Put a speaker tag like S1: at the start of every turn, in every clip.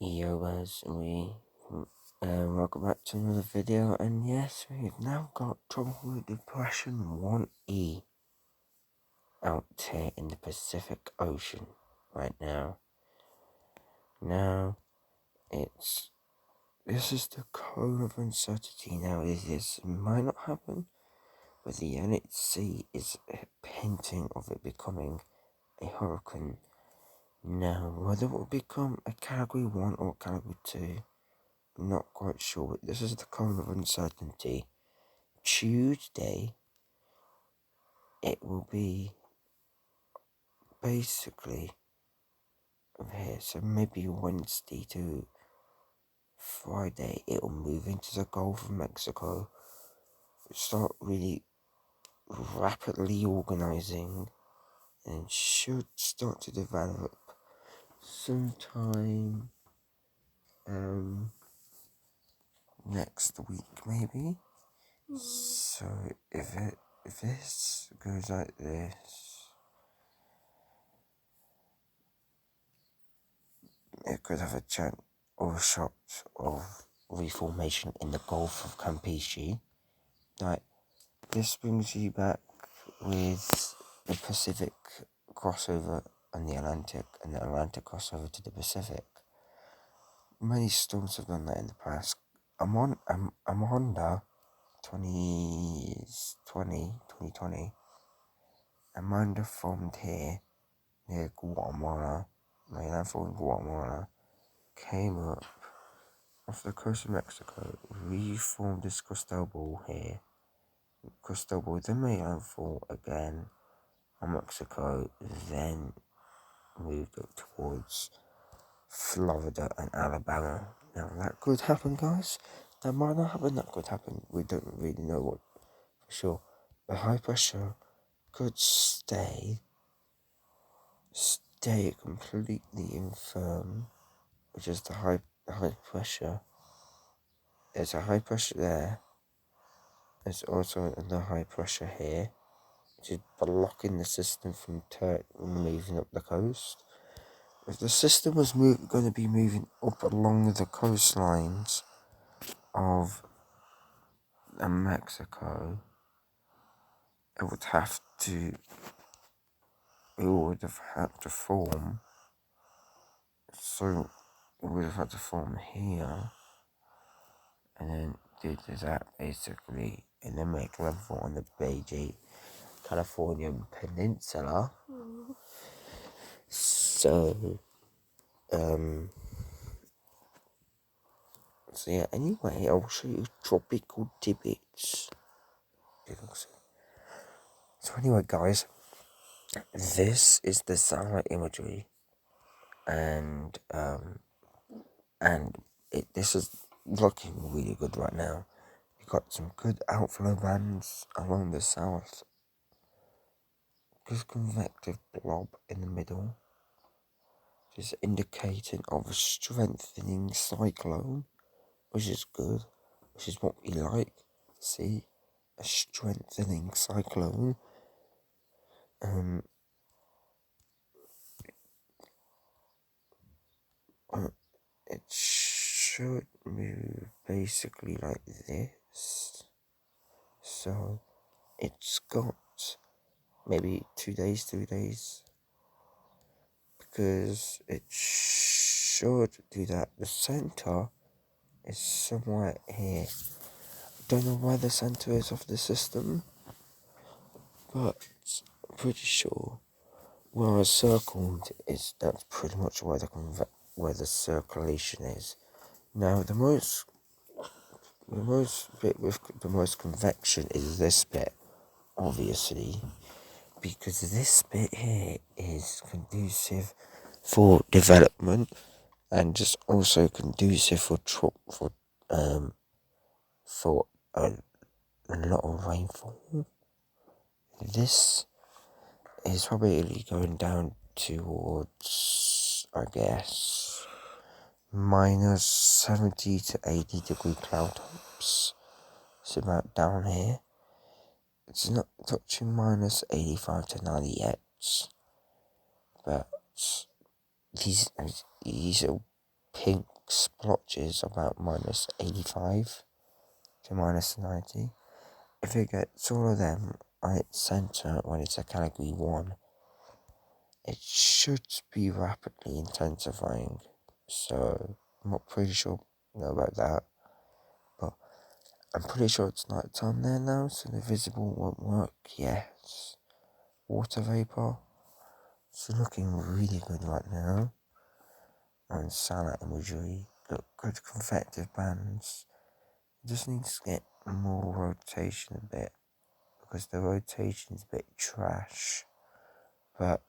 S1: Yo guys, welcome back to another video, and yes, we've now got Tropical Depression 1E out here in the Pacific Ocean right now. Now, this is the cone of uncertainty. Now, it might not happen, but the NHC is hinting of it becoming a hurricane. Now, whether it will become a Category 1 or Category 2, not quite sure, but this is the cone of uncertainty. Tuesday, it will be basically over here, so maybe Wednesday to Friday, it will move into the Gulf of Mexico, start really rapidly organizing, and should start to develop sometime next week maybe. So if this goes like this, it could have a chance or a shot of reformation in the Gulf of Campeche. Like, this brings you back with the Pacific crossover and the Atlantic crossover to the Pacific. Many storms have done that in the past. Amanda 2020, Amanda formed here near Guatemala, landfall in Guatemala, came up off the coast of Mexico, reformed this crystal ball here. Crystal ball then made landfall again on Mexico, then moved up towards Florida and Alabama. Now that could happen, guys. That might not happen, that could happen. We don't really know what for sure. The high pressure could stay completely infirm, which is the high pressure. There's a high pressure there. There's also another high pressure here, which is blocking the system from moving up the coast. If the system was going to be moving up along the coastlines of Mexico, it would have had to form. So it would have had to form here, and then do that basically, and then make landfall on the Baja Californian Peninsula. So yeah, anyway, I'll show you tropical tidbits. So anyway, guys, this is the satellite imagery, and this is looking really good right now. We've got some good outflow bands along the south. This convective blob in the middle, just indicating of a strengthening cyclone, which is good, which is what we like. See, a strengthening cyclone. It should move basically like this. So it's got maybe 2 days, 3 days, because it should do that. The center is somewhere here. I don't know where the center is of the system, but I'm pretty sure where I circled that's pretty much where the circulation is. Now the most bit with the most convection is this bit, obviously, because this bit here is conducive for development and just also conducive for a lot of rainfall. This is probably going down towards, I guess, minus 70 to 80 degree cloud tops. It's about down here. It's not touching minus 85 to 90 yet, but these are pink splotches about minus 85 to minus 90. If it gets all of them on its center when it's a category 1, it should be rapidly intensifying. So I'm not pretty sure about that, but I'm pretty sure it's night time there now, so the visible won't work. Yes, water vapor. It's looking really good right now. And satellite imagery, look good convective bands. It just needs to get more rotation a bit, because the rotation's a bit trash. But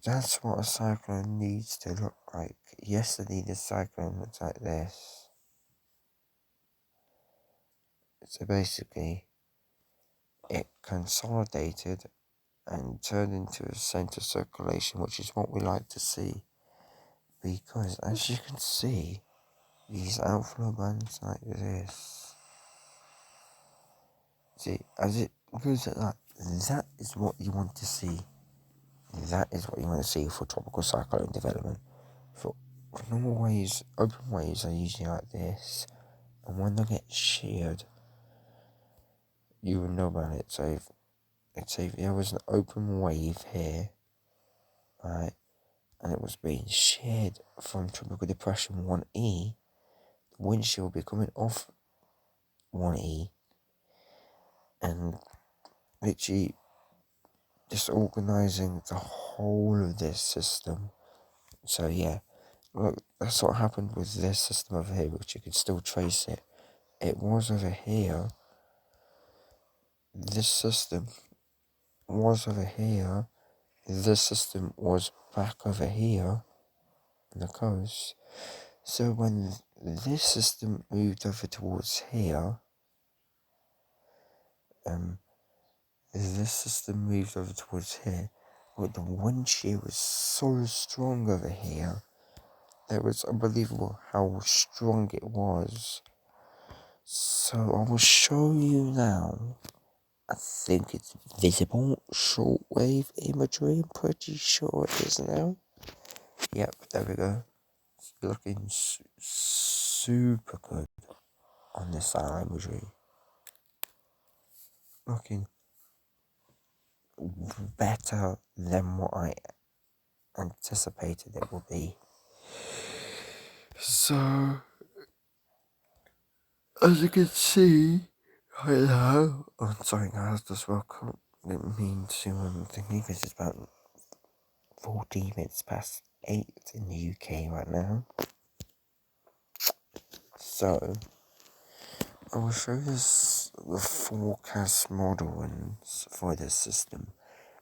S1: that's what a cyclone needs to look like. Yesterday the cyclone looked like this. So basically, it consolidated and turned into a center circulation, which is what we like to see. Because as you can see, these outflow bands like this. See, as it goes like that is what you want to see. That is what you want to see for tropical cyclone development. For normal waves, open waves are usually like this, and when they get sheared, you will know about it. So if there was an open wave here, right, and it was being sheared from tropical depression 1E, the wind shear will be coming off 1E, and literally disorganizing the whole of this system. So yeah, look, that's what happened with this system over here, which you can still trace it. It was over here. This system was over here. This system was back over here on the coast. So when this system moved over towards here, this system moved over towards here, but the wind shear was so strong over here. It was unbelievable how strong it was. So I will show you now. I think it's visible shortwave imagery. I'm pretty sure it is now. Yep, there we go. It's looking super good on this satellite imagery. Looking better than what I anticipated it would be. So, as you can see, right now, I'm sorry guys, just woke up. Didn't mean to thinking because it's about 14 minutes past 8 in the UK right now. So, I will show you the forecast modelings for this system.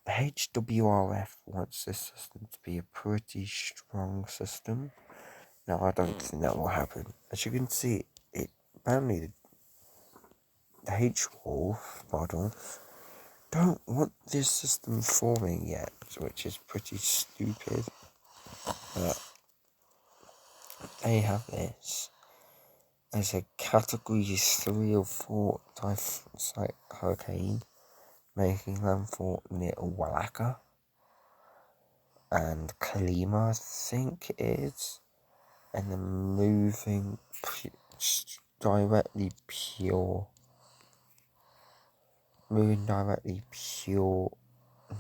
S1: The HWRF wants this system to be a pretty strong system. Now, I don't think that will happen. As you can see, apparently the H-Wolf model don't want this system forming yet, which is pretty stupid. But they have this as a category 3 or 4 typhoon hurricane making landfall near Oaxaca and Colima, I think it is, and then moving directly pure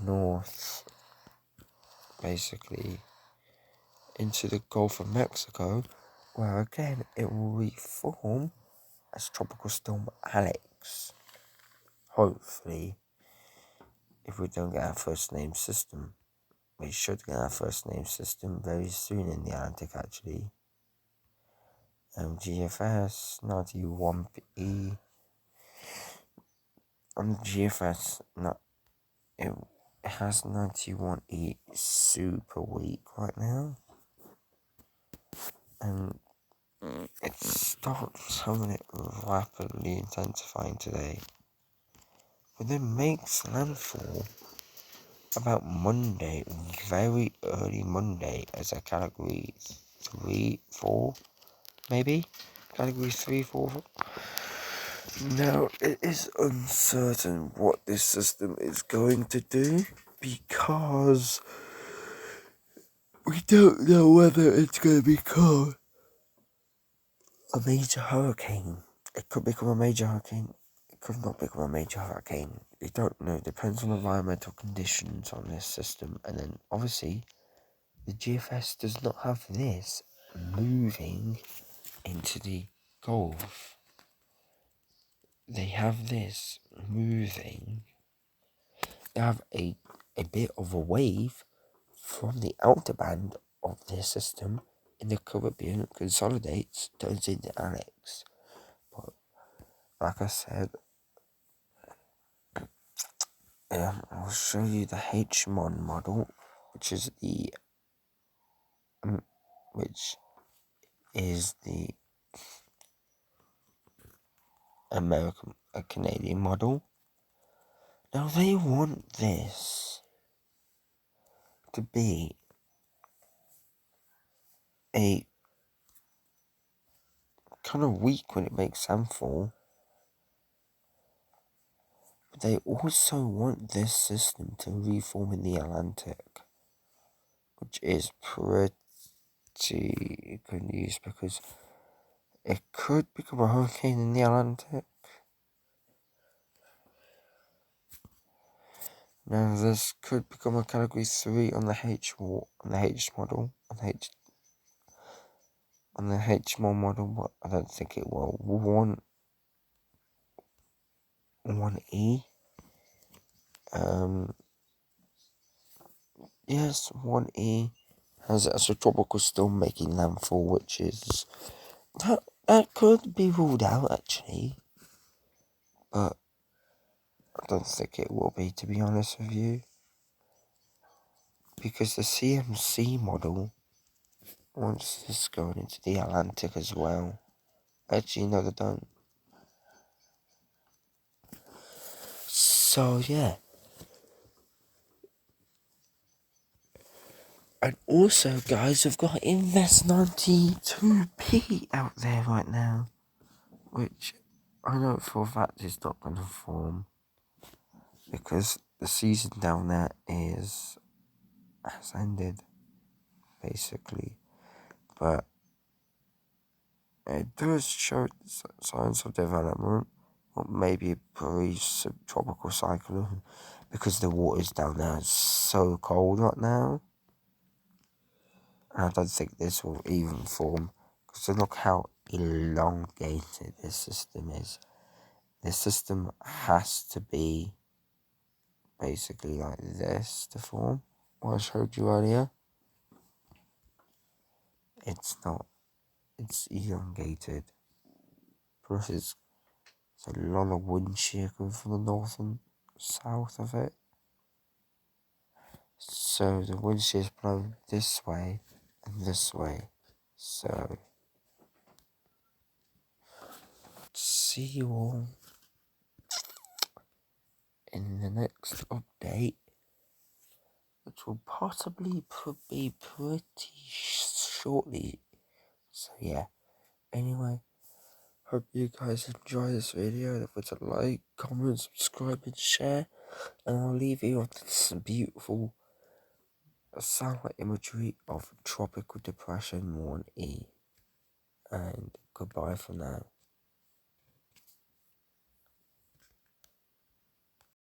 S1: north, basically, into the Gulf of Mexico, where again it will reform as Tropical Storm Alex. Hopefully, if we don't get our first name system. We should get our first name system very soon in the Atlantic, actually. GFS 91E. On the GFS, it has 91E super weak right now. And it starts having it rapidly intensifying today. But then makes landfall about Monday, very early Monday, as a category 3, 4, maybe? Category 3, 4. Now, it is uncertain what this system is going to do, because We don't know whether it's going to become a major hurricane. It could become a major hurricane. It could not become a major hurricane. We don't know. It depends on environmental conditions on this system. And then, obviously, the GFS does not have this moving into the Gulf. They have this moving. They have a bit of a wave from the outer band of their system in the Caribbean, consolidates, turns into Alex. But like I said, I'll show you the HMON model, which is the Canadian model. Now they want this to be a kind of weak when it makes landfall, but they also want this system to reform in the Atlantic, which is pretty good news because it could become a hurricane in the Atlantic. Now this could become a category 3 on the H model, on the HMO model, but I don't think it will. 1E. Yes, 1E has as a tropical storm making landfall, which is that could be ruled out actually, but I don't think it will be, to be honest with you, because the CMC model wants this going into the Atlantic as well. Actually, no, they don't. So yeah. And also, guys, we've got Invest 92p out there right now, which I know for a fact is not going to form because the season down there has ended, basically. But it does show signs of development, or maybe a pre-subtropical cyclone, because the waters down there is so cold right now. And I don't think this will even form, because look how elongated this system is. This system has to be basically like this to form. What I showed you earlier. It's not. It's elongated. Plus it's a lot of wind shear coming from the north and south of it. So the wind shear is blowing this way and this way. So see you all in the next update, which will possibly be pretty shortly. So yeah, anyway, hope you guys enjoy this video. Don't forget to like, comment, subscribe and share, and I'll leave you with this beautiful satellite imagery of Tropical Depression 1E, and goodbye for now.